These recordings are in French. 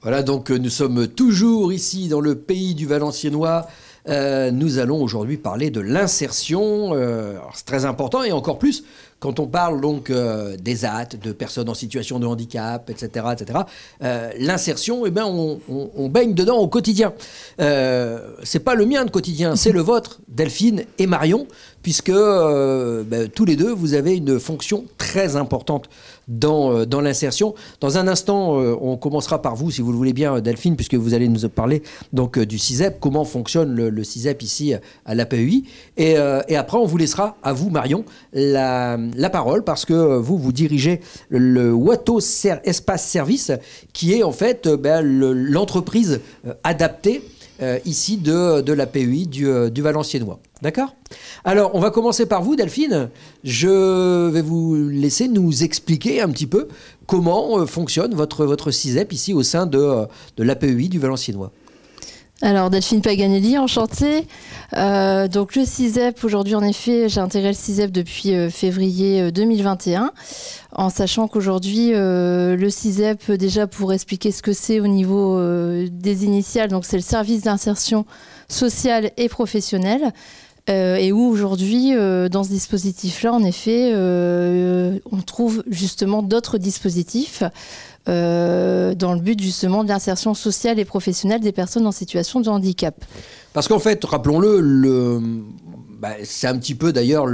Voilà, donc nous sommes toujours ici dans le pays du Valenciennois. Nous allons aujourd'hui parler de l'insertion. C'est très important et encore plus quand on parle donc des AT, de personnes en situation de handicap, etc., etc. L'insertion, eh ben, on baigne dedans au quotidien. C'est pas le mien de quotidien, c'est le vôtre, Delphine et Marion, puisque tous les deux, vous avez une fonction très importante dans l'insertion. Dans un instant, on commencera par vous, si vous le voulez bien, Delphine, puisque vous allez nous parler donc du CISEP, comment fonctionne le CISEP ici à l'APEI. Et après, on vous laissera, à vous, Marion, la parole, parce que vous dirigez le Watteau Espace Service, qui est en fait l'entreprise adaptée ici de l'APEI du Valenciennois. D'accord ? Alors, on va commencer par vous, Delphine. Je vais vous laisser nous expliquer un petit peu comment fonctionne votre CISEP ici au sein de l'APEI du Valenciennois. Alors, Delphine Paganelli, enchantée. Donc, le CISEP, aujourd'hui, en effet, j'ai intégré le CISEP depuis février 2021, en sachant qu'aujourd'hui, le CISEP, déjà pour expliquer ce que c'est au niveau des initiales, donc c'est le service d'insertion sociale et professionnelle. Et où aujourd'hui, dans ce dispositif-là, en effet, on trouve justement d'autres dispositifs dans le but justement de l'insertion sociale et professionnelle des personnes en situation de handicap. Parce qu'en fait, rappelons-le, c'est un petit peu d'ailleurs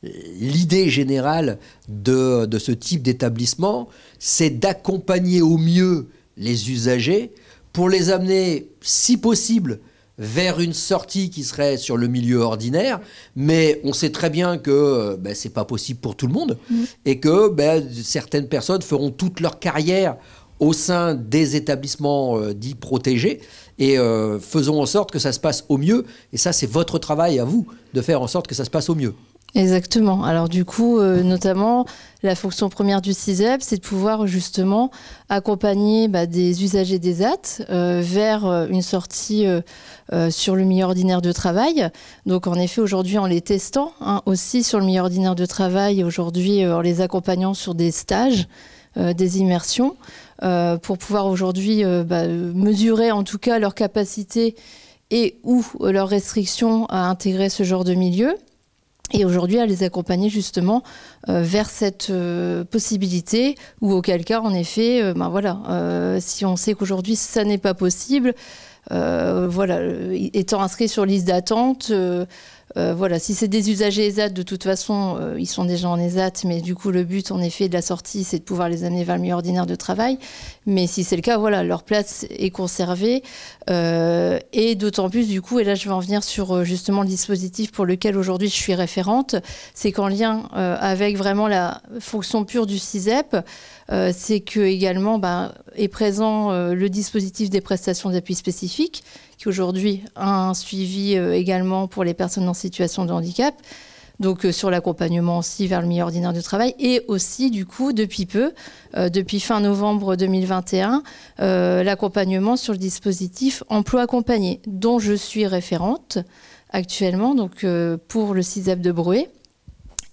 l'idée générale de ce type d'établissement, c'est d'accompagner au mieux les usagers pour les amener, si possible, vers une sortie qui serait sur le milieu ordinaire, mais on sait très bien que c'est pas possible pour tout le monde et que certaines personnes feront toute leur carrière au sein des établissements dits protégés et faisons en sorte que ça se passe au mieux. Et ça, c'est votre travail à vous de faire en sorte que ça se passe au mieux. Exactement. Alors du coup, notamment, la fonction première du CISEP, c'est de pouvoir justement accompagner des usagers des AT vers une sortie sur le milieu ordinaire de travail. Donc en effet, aujourd'hui, en les testant aussi sur le milieu ordinaire de travail, aujourd'hui, en les accompagnant sur des stages, des immersions, pour pouvoir aujourd'hui mesurer en tout cas leur capacité et ou leurs restrictions à intégrer ce genre de milieu. Et aujourd'hui, à les accompagner justement vers cette possibilité, ou auquel cas, en effet, si on sait qu'aujourd'hui, ça n'est pas possible, étant inscrit sur liste d'attente, si c'est des usagers ESAT, de toute façon, ils sont déjà en ESAT, mais du coup, le but, en effet, de la sortie, c'est de pouvoir les amener vers le milieu ordinaire de travail. Mais si c'est le cas, leur place est conservée. Et d'autant plus, du coup, et là, je vais en venir sur justement le dispositif pour lequel aujourd'hui je suis référente, c'est qu'en lien avec vraiment la fonction pure du CISEP, c'est que également est présent le dispositif des prestations d'appui spécifiques, qui aujourd'hui a un suivi également pour les personnes en situation de handicap, donc sur l'accompagnement aussi vers le milieu ordinaire de travail, et aussi du coup depuis peu, depuis fin novembre 2021, l'accompagnement sur le dispositif emploi accompagné, dont je suis référente actuellement, donc pour le CISEP de Breuer.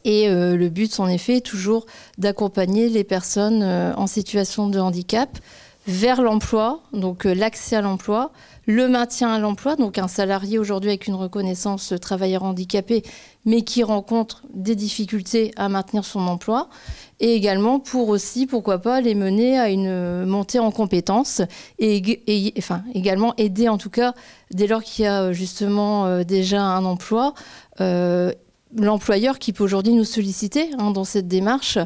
Et le but, en effet, est toujours d'accompagner les personnes en situation de handicap vers l'emploi, donc l'accès à l'emploi, le maintien à l'emploi, donc un salarié aujourd'hui avec une reconnaissance travailleur handicapé, mais qui rencontre des difficultés à maintenir son emploi, et également pour aussi, pourquoi pas, les mener à une montée en compétences, et également aider en tout cas, dès lors qu'il y a justement déjà un emploi, l'employeur qui peut aujourd'hui nous solliciter dans cette démarche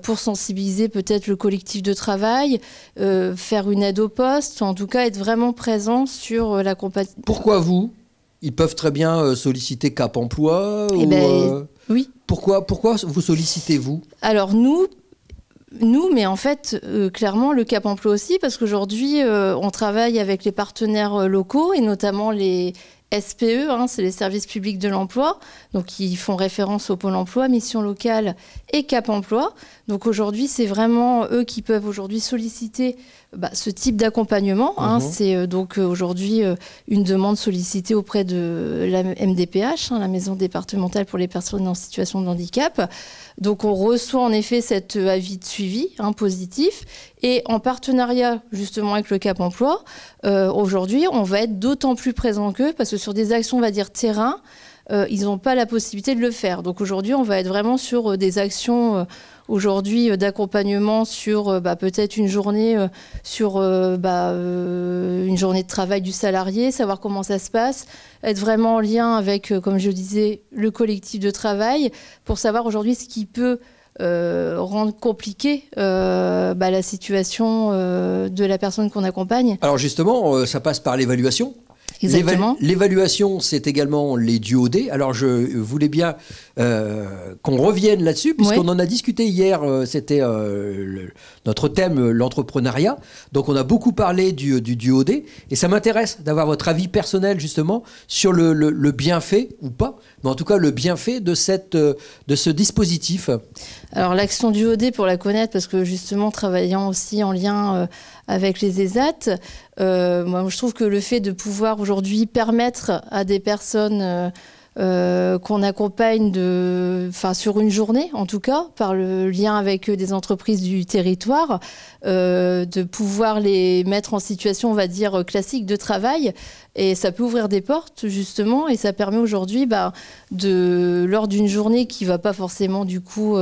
pour sensibiliser peut-être le collectif de travail, faire une aide au poste, en tout cas être vraiment présent sur l'accompagnement. Pourquoi vous ? Ils peuvent très bien solliciter Cap Emploi Oui. Pourquoi vous sollicitez-vous ? Alors nous, mais en fait, clairement, le Cap Emploi aussi, parce qu'aujourd'hui, on travaille avec les partenaires locaux et notamment les SPE, c'est les services publics de l'emploi, donc ils font référence au Pôle emploi, Mission locale et Cap Emploi. Donc aujourd'hui, c'est vraiment eux qui peuvent aujourd'hui solliciter ce type d'accompagnement. C'est donc aujourd'hui une demande sollicitée auprès de la MDPH, la Maison départementale pour les personnes en situation de handicap. Donc on reçoit en effet cet avis de suivi positif Et en partenariat justement avec le Cap Emploi, aujourd'hui, on va être d'autant plus présent qu'eux, parce que sur des actions, on va dire, terrain, ils n'ont pas la possibilité de le faire. Donc aujourd'hui, on va être vraiment sur des actions aujourd'hui d'accompagnement sur peut-être une journée, une journée de travail du salarié, savoir comment ça se passe, être vraiment en lien avec, comme je disais, le collectif de travail, pour savoir aujourd'hui ce qui peut rendre compliqué la situation de la personne qu'on accompagne. Alors justement, ça passe par l'évaluation. Exactement. L'évaluation, c'est également les DUOD. Alors, je voulais bien qu'on revienne là-dessus, puisqu'on en a discuté hier. C'était notre thème, l'entrepreneuriat. Donc, on a beaucoup parlé du DUOD. Et ça m'intéresse d'avoir votre avis personnel, justement, sur le bienfait, ou pas, mais en tout cas, le bienfait de ce dispositif. Alors, l'action DUOD, pour la connaître, parce que justement, travaillant aussi en lien avec les ESAT, moi, je trouve que le fait de pouvoir aujourd'hui permettre à des personnes qu'on accompagne sur une journée, en tout cas, par le lien avec des entreprises du territoire, de pouvoir les mettre en situation, on va dire, classique de travail. Et ça peut ouvrir des portes, justement, et ça permet aujourd'hui, lors d'une journée qui ne va pas forcément, du coup,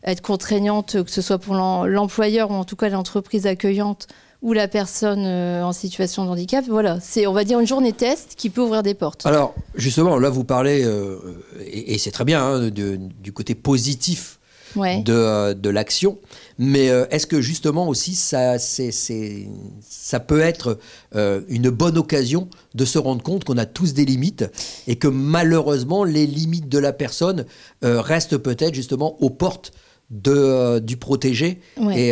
être contraignante, que ce soit pour l'employeur ou en tout cas l'entreprise accueillante, ou la personne en situation de handicap. Voilà, c'est, on va dire, une journée test qui peut ouvrir des portes. Alors, justement, là, vous parlez, et c'est très bien, du côté positif de l'action, mais est-ce que, justement, aussi, ça peut être une bonne occasion de se rendre compte qu'on a tous des limites et que, malheureusement, les limites de la personne restent peut-être, justement, aux portes du protégé et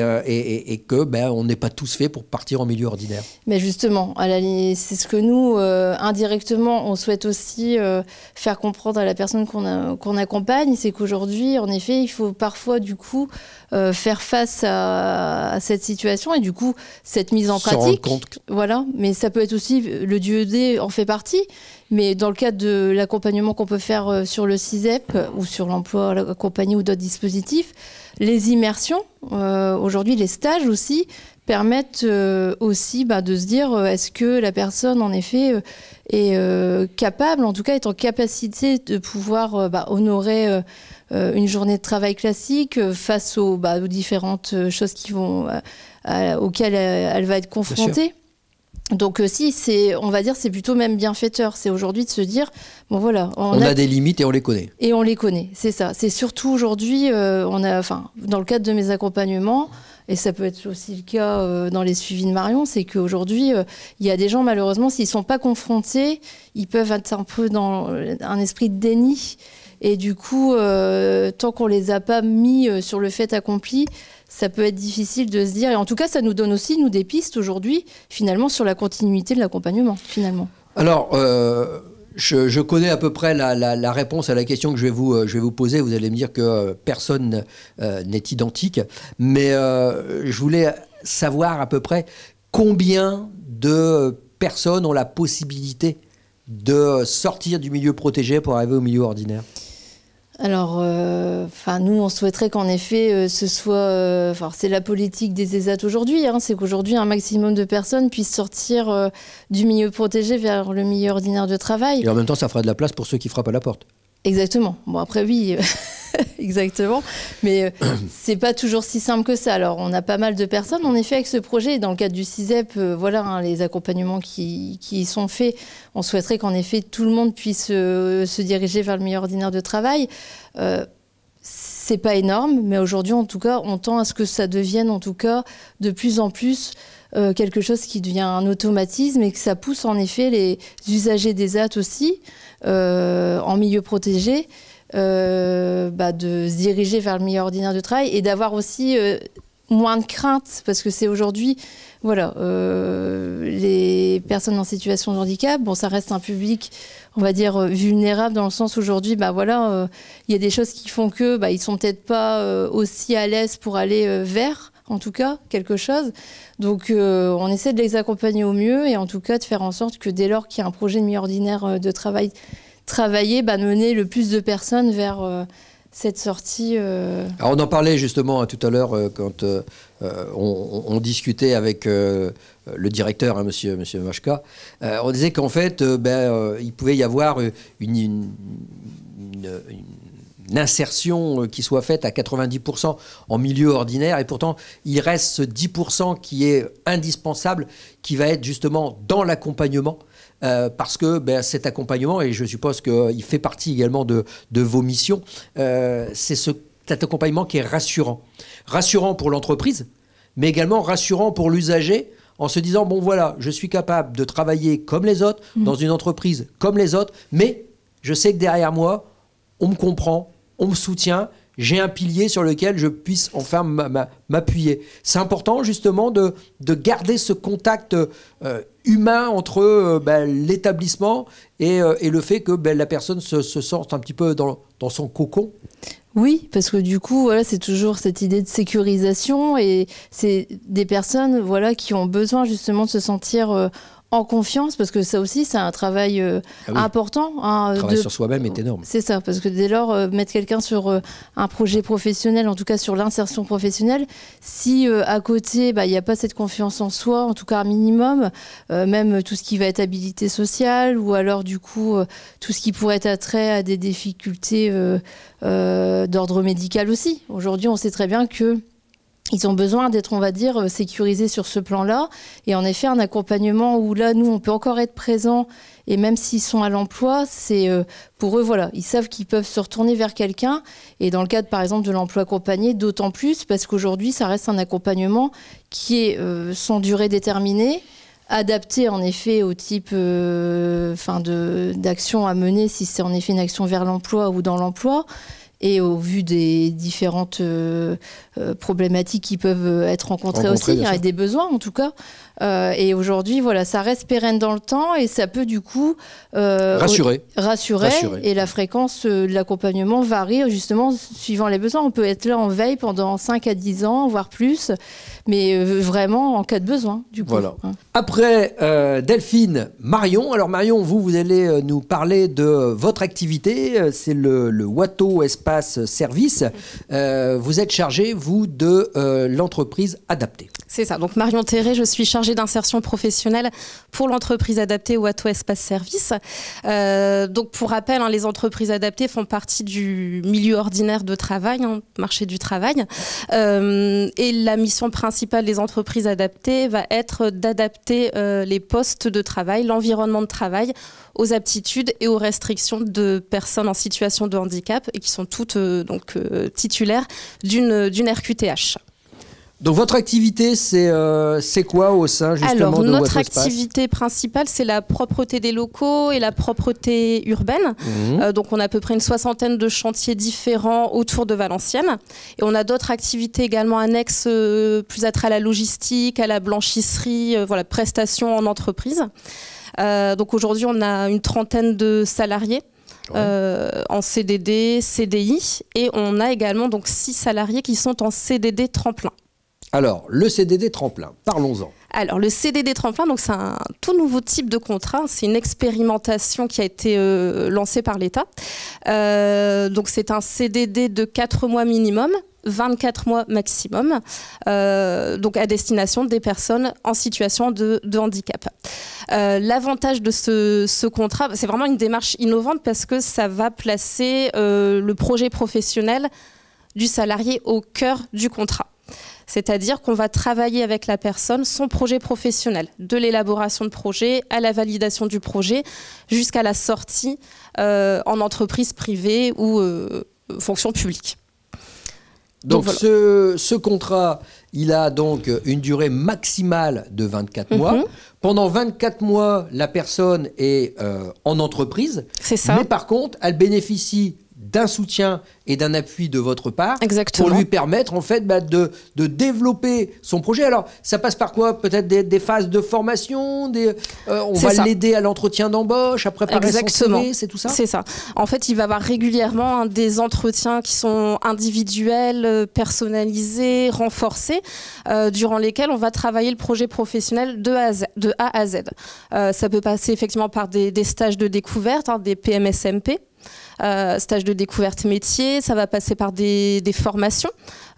que on n'est pas tous faits pour partir en milieu ordinaire. Mais justement, c'est ce que nous, indirectement, on souhaite aussi faire comprendre à la personne qu'on accompagne, c'est qu'aujourd'hui, en effet, il faut parfois, du coup, faire face à cette situation et du coup, cette mise en pratique. Se rendre compte. Voilà, mais ça peut être aussi, le DUOD en fait partie. Mais dans le cadre de l'accompagnement qu'on peut faire sur le CISEP ou sur l'emploi accompagné ou d'autres dispositifs, les immersions, aujourd'hui les stages aussi, permettent aussi de se dire est-ce que la personne en effet est capable, en tout cas est en capacité de pouvoir honorer une journée de travail classique face aux différentes choses auxquelles elle va être confrontée. Donc on va dire, c'est plutôt même bienfaiteur. C'est aujourd'hui de se dire, bon voilà. On a des limites et on les connaît. Et on les connaît, c'est ça. C'est surtout aujourd'hui, dans le cadre de mes accompagnements, et ça peut être aussi le cas dans les suivis de Marion, c'est qu'aujourd'hui, il y a des gens, malheureusement, s'ils ne sont pas confrontés, ils peuvent être un peu dans un esprit de déni. Et du coup, tant qu'on ne les a pas mis sur le fait accompli, ça peut être difficile de se dire. Et en tout cas, ça nous donne aussi, nous, des pistes aujourd'hui, finalement, sur la continuité de l'accompagnement, finalement. Alors, je connais à peu près la réponse à la question que je vais vous poser. Vous allez me dire que personne n'est identique. Mais je voulais savoir à peu près combien de personnes ont la possibilité de sortir du milieu protégé pour arriver au milieu ordinaire. Alors, nous, on souhaiterait qu'en effet, ce soit... c'est la politique des ESAT aujourd'hui, c'est qu'aujourd'hui, un maximum de personnes puissent sortir du milieu protégé vers le milieu ordinaire de travail. Et en même temps, ça fera de la place pour ceux qui frappent à la porte. Exactement. Bon, après, oui, exactement. Mais c'est pas toujours si simple que ça. Alors, on a pas mal de personnes, en effet, avec ce projet. Dans le cadre du CISEP, les accompagnements qui y sont faits, on souhaiterait qu'en effet, tout le monde puisse se diriger vers le milieu ordinaire de travail. C'est pas énorme, mais aujourd'hui, en tout cas, on tend à ce que ça devienne, en tout cas, de plus en plus quelque chose qui devient un automatisme et que ça pousse, en effet, les usagers des ESAT aussi, en milieu protégé, de se diriger vers le milieu ordinaire de travail et d'avoir aussi moins de crainte, parce que c'est aujourd'hui, les personnes en situation de handicap, ça reste un public, on va dire, vulnérable dans le sens où aujourd'hui, il y a des choses qui font que ils sont peut-être pas aussi à l'aise pour aller vers, en tout cas, quelque chose. Donc, on essaie de les accompagner au mieux et en tout cas de faire en sorte que dès lors qu'il y a un projet de milieu ordinaire de travail, mener le plus de personnes vers cette sortie. Alors on en parlait justement tout à l'heure quand on discutait avec le directeur, hein, monsieur Machka. On disait qu'en fait, il pouvait y avoir une insertion qui soit faite à 90% en milieu ordinaire, et pourtant il reste ce 10% qui est indispensable, qui va être justement dans l'accompagnement. Parce que cet accompagnement, et je suppose qu'il fait partie également de vos missions, c'est cet accompagnement qui est rassurant. Rassurant pour l'entreprise, mais également rassurant pour l'usager, en se disant, bon voilà, je suis capable de travailler comme les autres, dans une entreprise comme les autres, mais je sais que derrière moi, on me comprend, on me soutient, j'ai un pilier sur lequel je puisse enfin m'appuyer. C'est important justement de garder ce contact humain entre l'établissement et le fait que la personne se sorte un petit peu dans son cocon. Oui, parce que du coup, voilà, c'est toujours cette idée de sécurisation, et c'est des personnes, voilà, qui ont besoin justement de se sentir en confiance, parce que ça aussi, c'est un travail important. Le travail sur soi-même est énorme. C'est ça, parce que dès lors, mettre quelqu'un sur un projet professionnel, en tout cas sur l'insertion professionnelle, si à côté, il n'y a pas cette confiance en soi, en tout cas un minimum, même tout ce qui va être habilité sociale, ou alors du coup, tout ce qui pourrait être attrait à des difficultés d'ordre médical aussi. Aujourd'hui, on sait très bien que ils ont besoin d'être, on va dire, sécurisés sur ce plan-là. Et en effet, un accompagnement où là, nous, on peut encore être présents. Et même s'ils sont à l'emploi, c'est pour eux, voilà, ils savent qu'ils peuvent se retourner vers quelqu'un. Et dans le cadre, par exemple, de l'emploi accompagné, d'autant plus, parce qu'aujourd'hui, ça reste un accompagnement qui est sans durée déterminée, adapté en effet au type d'action à mener, si c'est en effet une action vers l'emploi ou dans l'emploi. Et au vu des différentes problématiques qui peuvent être rencontrées aussi, et des besoins en tout cas. Et aujourd'hui, voilà, ça reste pérenne dans le temps, et ça peut du coup rassurer. Et la fréquence de l'accompagnement varie justement suivant les besoins. On peut être là en veille pendant 5 à 10 ans, voire plus, mais vraiment en cas de besoin, du coup. Voilà. Après Delphine, Marion. Alors Marion, vous allez nous parler de votre activité. C'est le Watteau Espace Service. Vous êtes chargée, vous, de l'entreprise adaptée. C'est ça. Donc Marion Terré, je suis chargée d'insertion professionnelle pour l'entreprise adaptée Watteau Espace Service. Donc pour rappel, les entreprises adaptées font partie du milieu ordinaire de travail, marché du travail. Et la mission principale des entreprises adaptées va être d'adapter les postes de travail, l'environnement de travail aux aptitudes et aux restrictions de personnes en situation de handicap, et qui sont toutes titulaires d'une RQTH. Donc votre activité, c'est quoi au sein justement de notre Watteau Espace ? activité principale, c'est la propreté des locaux et la propreté urbaine. Donc on a à peu près une 60aine de chantiers différents autour de Valenciennes. Et on a d'autres activités également annexes, plus attrait à la logistique, à la blanchisserie, prestations en entreprise. Donc aujourd'hui, on a une 30aine de salariés. En CDD, CDI, et on a également donc 6 salariés qui sont en CDD tremplin. Alors, le CDD tremplin, parlons-en. Alors, le CDD tremplin, donc c'est un tout nouveau type de contrat. C'est une expérimentation qui a été lancée par l'État. Donc, c'est un CDD de 4 mois minimum, 24 mois maximum, donc à destination des personnes en situation de handicap. L'avantage de ce contrat, c'est vraiment une démarche innovante, parce que ça va placer le projet professionnel du salarié au cœur du contrat. C'est-à-dire qu'on va travailler avec la personne son projet professionnel, de l'élaboration de projet à la validation du projet, jusqu'à la sortie en entreprise privée ou fonction publique. Donc voilà. Ce contrat, il a donc une durée maximale de 24 mois. Pendant 24 mois, la personne est en entreprise. C'est ça. Mais par contre, elle bénéficie d'un soutien et d'un appui de votre part. Exactement. Pour lui permettre en fait de développer son projet. Alors ça passe par quoi? Peut-être des phases de formation, on va l'aider à l'entretien d'embauche, à préparer son CV, c'est tout ça? C'est ça. En fait, il va avoir régulièrement des entretiens qui sont individuels, personnalisés, renforcés, durant lesquels on va travailler le projet professionnel de A à Z. Ça peut passer effectivement par des stages de découverte, des PMSMP. stage de découverte métier, ça va passer par des formations.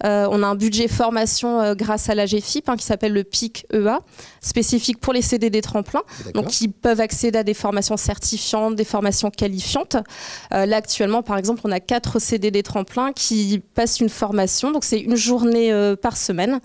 On a un budget formation grâce à l'AGFIP qui s'appelle le PIC EA, spécifique pour les CDD tremplin. Donc ils peuvent accéder à des formations certifiantes, des formations qualifiantes. Là actuellement, par exemple, on a 4 CDD tremplin qui passent une formation. Donc c'est une journée par semaine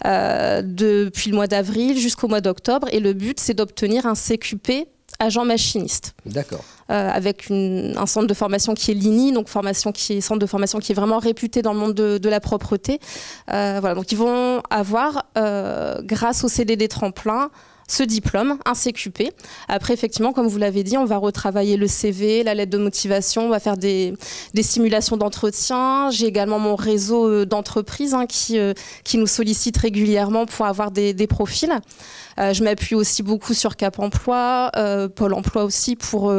depuis le mois d'avril jusqu'au mois d'octobre. Et le but, c'est d'obtenir un CQP agent machiniste. D'accord. Avec un centre de formation qui est l'INI, donc centre de formation qui est vraiment réputé dans le monde de la propreté. Voilà, donc ils vont avoir, grâce au CDD tremplin, ce diplôme, un CQP. Après, effectivement, comme vous l'avez dit, on va retravailler le CV, la lettre de motivation, on va faire des simulations d'entretien. J'ai également mon réseau d'entreprises qui nous sollicite régulièrement pour avoir des profils. Je m'appuie aussi beaucoup sur Cap Emploi, Pôle Emploi aussi pour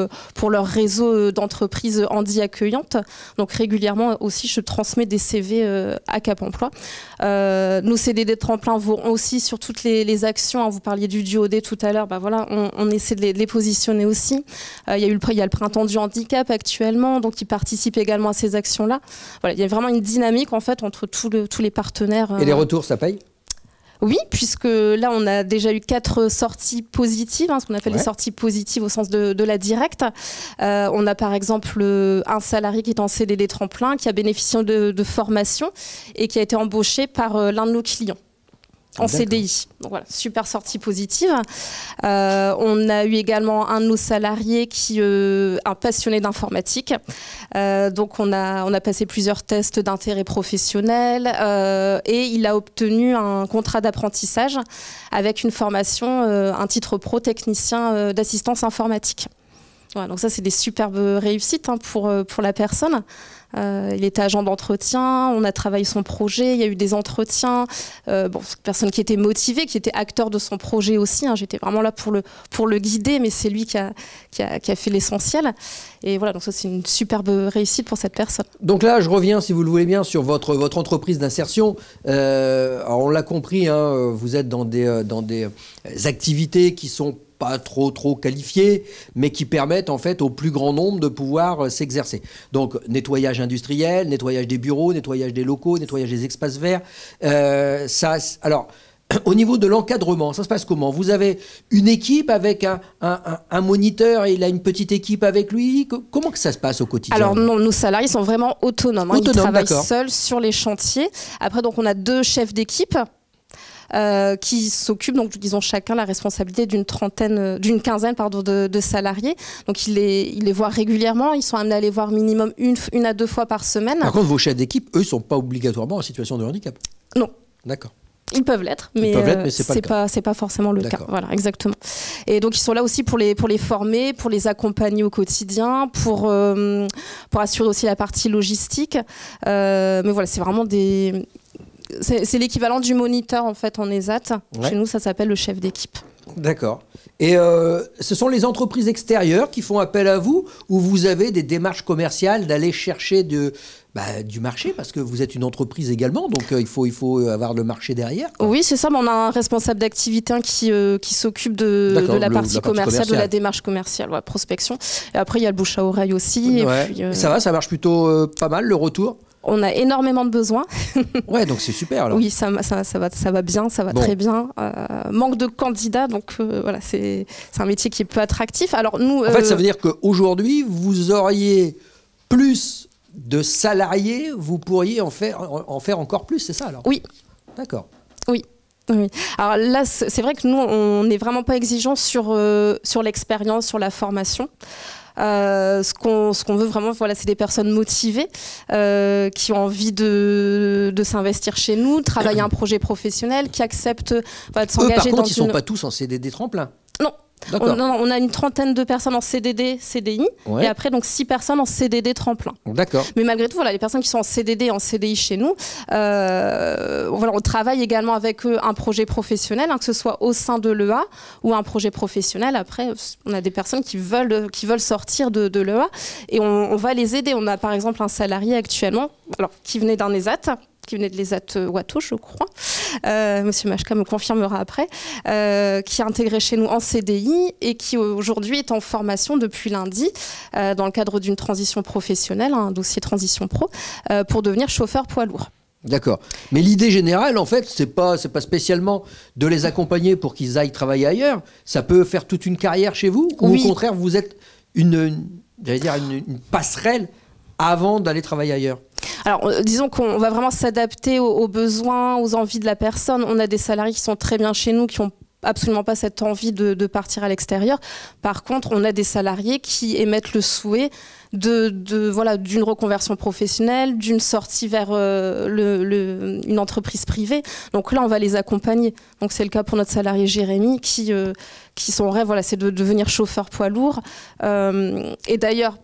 leur réseau d'entreprises handi-accueillantes. Donc régulièrement aussi, je transmets des CV à Cap Emploi. Nos CDD de tremplin vont aussi sur toutes les actions. Vous parliez du DUOD tout à l'heure. Voilà, on essaie de les positionner aussi. Il y a le printemps du handicap actuellement, donc ils participent également à ces actions-là. Voilà, il y a vraiment une dynamique en fait entre tous les partenaires. Et les retours, ça paye ? Oui, puisque là, on a déjà eu 4 sorties positives, ce qu'on appelle les sorties positives au sens de la directe. On a par exemple un salarié qui est en CDD tremplin, qui a bénéficié de formation et qui a été embauché par l'un de nos clients. En CDI. Donc voilà, super sortie positive. On a eu également un de nos salariés un passionné d'informatique. Donc on a passé plusieurs tests d'intérêt professionnel et il a obtenu un contrat d'apprentissage avec une formation, un titre pro technicien d'assistance informatique. Voilà, donc ça, c'est des superbes réussites pour la personne. Il était agent d'entretien, on a travaillé son projet, il y a eu des entretiens. C'est une personne qui était motivée, qui était acteur de son projet aussi. J'étais vraiment là pour le guider, mais c'est lui qui a fait l'essentiel. Et voilà, donc ça, c'est une superbe réussite pour cette personne. Donc là, je reviens, si vous le voulez bien, sur votre entreprise d'insertion. Alors on l'a compris, vous êtes dans des activités qui sont pas trop qualifiés, mais qui permettent en fait au plus grand nombre de pouvoir s'exercer. Donc nettoyage industriel, nettoyage des bureaux, nettoyage des locaux, nettoyage des espaces verts. Alors, au niveau de l'encadrement, ça se passe comment? Vous avez une équipe avec un moniteur et il a une petite équipe avec lui. Comment que ça se passe au quotidien? Alors non, nos salariés sont vraiment autonomes. Ils travaillent seuls sur les chantiers. Après, donc, on a 2 chefs d'équipe. Qui s'occupent, donc ils ont chacun la responsabilité d'une quinzaine de salariés. Donc ils les voient régulièrement, ils sont amenés à les voir minimum une à 2 fois par semaine. Par contre, vos chefs d'équipe, eux, ne sont pas obligatoirement en situation de handicap? Non. D'accord. Ils peuvent l'être, mais c'est pas forcément le cas. Voilà, exactement. Et donc ils sont là aussi pour les former, pour les accompagner au quotidien, pour assurer aussi la partie logistique. Mais voilà, c'est vraiment c'est l'équivalent du moniteur en fait en ESAT. Ouais. Chez nous, ça s'appelle le chef d'équipe. D'accord. Et ce sont les entreprises extérieures qui font appel à vous, ou vous avez des démarches commerciales d'aller chercher du marché, parce que vous êtes une entreprise également, donc il faut avoir le marché derrière, quoi. Oui, c'est ça. Mais on a un responsable d'activité qui s'occupe de la partie commerciale, de la démarche commerciale, prospection. Et après, il y a le bouche à oreille aussi. Ouais. Et puis, ça marche plutôt pas mal, le retour? On a énormément de besoins. Ouais, donc c'est super alors. Oui, ça va bien, ça va très bien. Manque de candidats, donc voilà, c'est un métier qui est peu attractif. Alors nous, en fait, ça veut dire qu'aujourd'hui, vous auriez plus de salariés, vous pourriez en faire encore plus, c'est ça alors? Oui. D'accord. Oui. Alors là, c'est vrai que nous, on n'est vraiment pas exigeants sur l'expérience, sur la formation. Ce qu'on veut vraiment, c'est des personnes motivées qui ont envie de s'investir chez nous, travailler un projet professionnel, qui acceptent de s'engager. Par contre, ils ne sont pas tous en CDD tremplin? Non. On a une trentaine de personnes en CDD, CDI, et après donc 6 personnes en CDD tremplin. D'accord. Mais malgré tout, les personnes qui sont en CDD, en CDI chez nous, on travaille également avec eux un projet professionnel, que ce soit au sein de l'EA ou un projet professionnel. Après, on a des personnes qui veulent sortir de l'EA et on va les aider. On a par exemple un salarié actuellement, qui venait d'un ESAT, qui venait de l'ESAT Watteau, je crois, Monsieur Machka me confirmera après, qui est intégré chez nous en CDI et qui aujourd'hui est en formation depuis lundi dans le cadre d'une transition professionnelle, un dossier transition pro, pour devenir chauffeur poids lourd. D'accord. Mais l'idée générale, en fait, c'est pas spécialement de les accompagner pour qu'ils aillent travailler ailleurs. Ça peut faire toute une carrière chez vous, ou oui. au contraire, vous êtes une passerelle avant d'aller travailler ailleurs. Alors, disons qu'on va vraiment s'adapter aux besoins, aux envies de la personne. On a des salariés qui sont très bien chez nous, qui ont absolument pas cette envie de partir à l'extérieur. Par contre, on a des salariés qui émettent le souhait d'une reconversion professionnelle, d'une sortie vers une entreprise privée. Donc là, on va les accompagner. Donc c'est le cas pour notre salarié Jérémy qui son rêve, c'est de devenir chauffeur poids lourd. Et d'ailleurs,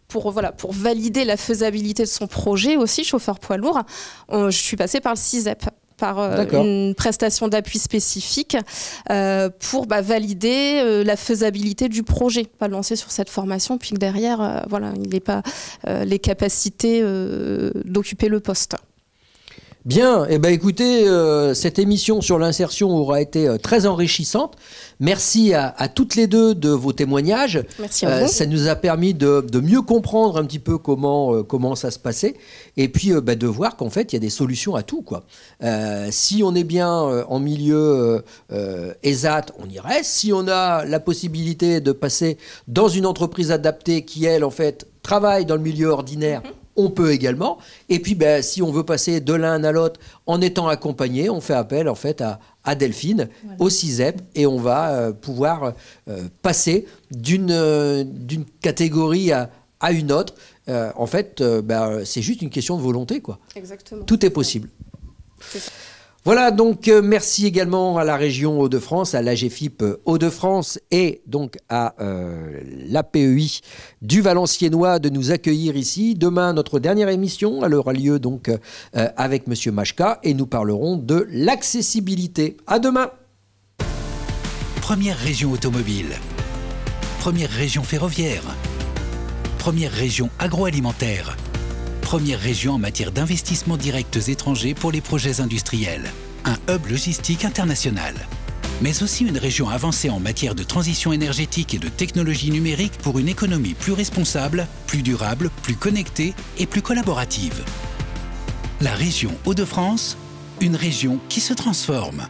pour valider la faisabilité de son projet aussi, chauffeur poids lourd, je suis passée par le CISEP, par une prestation d'appui spécifique pour valider la faisabilité du projet, pas le lancer sur cette formation, puis que derrière, il n'ait pas les capacités d'occuper le poste. Bien, écoutez, cette émission sur l'insertion aura été très enrichissante. Merci à toutes les deux de vos témoignages. Merci à vous. Ça nous a permis de mieux comprendre un petit peu comment ça se passait, et puis de voir qu'en fait il y a des solutions à tout, quoi. Si on est bien en milieu ESAT, on y reste. Si on a la possibilité de passer dans une entreprise adaptée qui, elle, en fait, travaille dans le milieu ordinaire, on peut également. Et puis, si on veut passer de l'un à l'autre en étant accompagné, on fait appel en fait à Delphine, au CISEP, et on va pouvoir passer d'une catégorie à une autre. En fait, c'est juste une question de volonté, quoi. Exactement. Tout est possible. C'est ça. Voilà, donc merci également à la région Hauts-de-France, à l'AGFIP Hauts-de-France et donc à l'APEI du Valenciennois de nous accueillir ici. Demain, notre dernière émission, elle aura lieu donc avec Monsieur Machka, et nous parlerons de l'accessibilité. À demain. Première région automobile, première région ferroviaire, première région agroalimentaire, première région en matière d'investissements directs étrangers pour les projets industriels. Un hub logistique international. Mais aussi une région avancée en matière de transition énergétique et de technologie numérique pour une économie plus responsable, plus durable, plus connectée et plus collaborative. La région Hauts-de-France, une région qui se transforme.